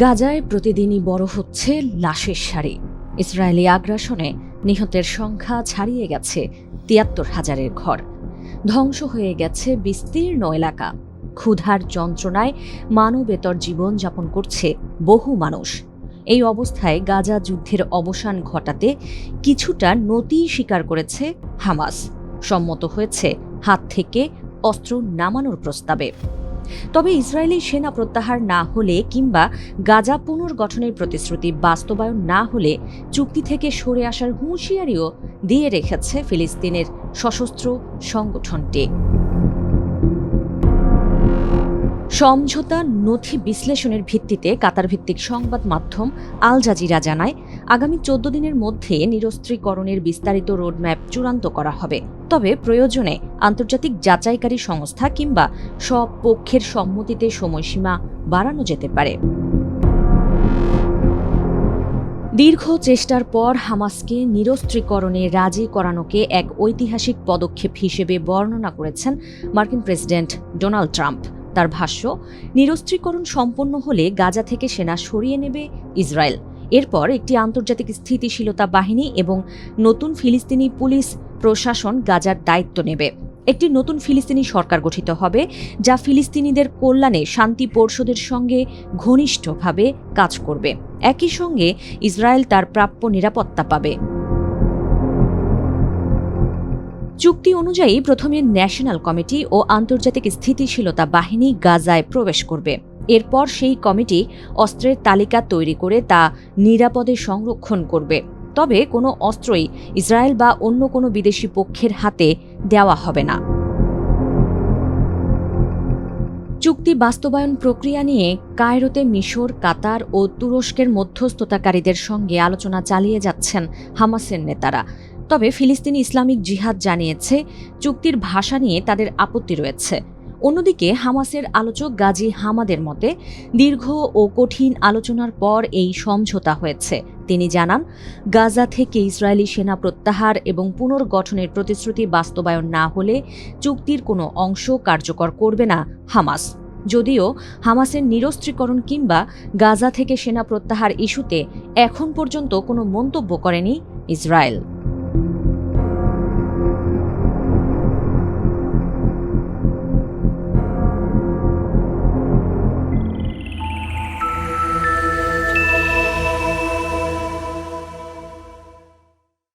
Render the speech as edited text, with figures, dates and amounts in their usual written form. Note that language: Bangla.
গাজায় প্রতিদিনই বড় হচ্ছে লাশের সারি। ইসরায়েলি আগ্রাসনে নিহতের সংখ্যা ছাড়িয়ে গেছে ৭৩,০০০-এর ঘর। ধ্বংস হয়ে গেছে বিস্তীর্ণ এলাকা। ক্ষুধার যন্ত্রণায় মানবেতর জীবন যাপন করছে বহু মানুষ। এই অবস্থায় গাজা যুদ্ধের অবসান ঘটাতে কিছুটা নতি স্বীকার করেছে হামাস, সম্মত হয়েছে হাত থেকে অস্ত্র নামানোর প্রস্তাবে। তবে ইসরায়েলি সেনা প্রত্যাহার না হলে কিংবা গাজা পুনর্গঠনের প্রতিশ্রুতি বাস্তবায়ন না হলে চুক্তি থেকে সরে আসার হুঁশিয়ারিও দিয়ে রেখেছে ফিলিস্তিনের সশস্ত্র সংগঠনটি। সমঝোতা নথি বিশ্লেষণের ভিত্তিতে কাতার ভিত্তিক সংবাদ মাধ্যম আল জাজিরা জানায়, আগামী ১৪ দিনের মধ্যে নিরস্ত্রীকরণের বিস্তারিত রোডম্যাপ চূড়ান্ত করা হবে। তবে প্রয়োজনে আন্তর্জাতিক যাচাইকারী সংস্থা কিংবা সব পক্ষের সম্মতিতে সময়সীমা বাড়ানো যেতে পারে। দীর্ঘ চেষ্টার পর হামাসকে নিরস্ত্রীকরণে রাজি করানোকে এক ঐতিহাসিক পদক্ষেপ হিসেবে বর্ণনা করেছেন মার্কিন প্রেসিডেন্ট ডোনাল্ড ট্রাম্প। তার ভাষ্য, নিরস্ত্রীকরণ সম্পন্ন হলে গাজা থেকে সেনা সরিয়ে নেবে ইসরায়েল। এরপর একটি আন্তর্জাতিক স্থিতিশীলতা বাহিনী এবং নতুন ফিলিস্তিনি পুলিশ প্রশাসন গাজার দায়িত্ব নেবে। একটি নতুন ফিলিস্তিনি সরকার গঠিত হবে, যা ফিলিস্তিনিদের কল্যাণে শান্তি পরিষদের সঙ্গে ঘনিষ্ঠভাবে কাজ করবে। একই সঙ্গে ইসরায়েল তার প্রাপ্য নিরাপত্তা পাবে। চুক্তি অনুযায়ী প্রথমে ন্যাশনাল কমিটি ও আন্তর্জাতিক স্থিতিশীলতা বাহিনী গাজায় প্রবেশ করবে। এরপর সেই কমিটি অস্ত্রের তালিকা তৈরি করে তা নিরাপদে সংরক্ষণ করবে। তবে কোনো অস্ত্রই ইসরায়েল বা অন্য কোনো বিদেশি পক্ষের হাতে দেওয়া হবে না। চুক্তি বাস্তবায়ন প্রক্রিয়া নিয়ে কায়রোতে মিশর, কাতার ও তুরস্কের মধ্যস্থতাকারীদের সঙ্গে আলোচনা চালিয়ে যাচ্ছেন হামাসের নেতারা। তবে ফিলিস্তিনি ইসলামিক জিহাদ জানিয়েছে, চুক্তির ভাষা নিয়ে তাদের আপত্তি রয়েছে। অন্যদিকে হামাসের আলোচক গাজী হামাদের মতে, দীর্ঘ ও কঠিন আলোচনার পর এই সমঝোতা হয়েছে। তিনি জানান, গাজা থেকে ইসরায়েলি সেনা প্রত্যাহার এবং পুনর্গঠনের প্রতিশ্রুতি বাস্তবায়ন না হলে চুক্তির কোনো অংশ কার্যকর করবে না হামাস। যদিও হামাসের নিরস্ত্রীকরণ কিংবা গাজা থেকে সেনা প্রত্যাহার ইস্যুতে এখন পর্যন্ত কোনো মন্তব্য করেনি ইসরায়েল।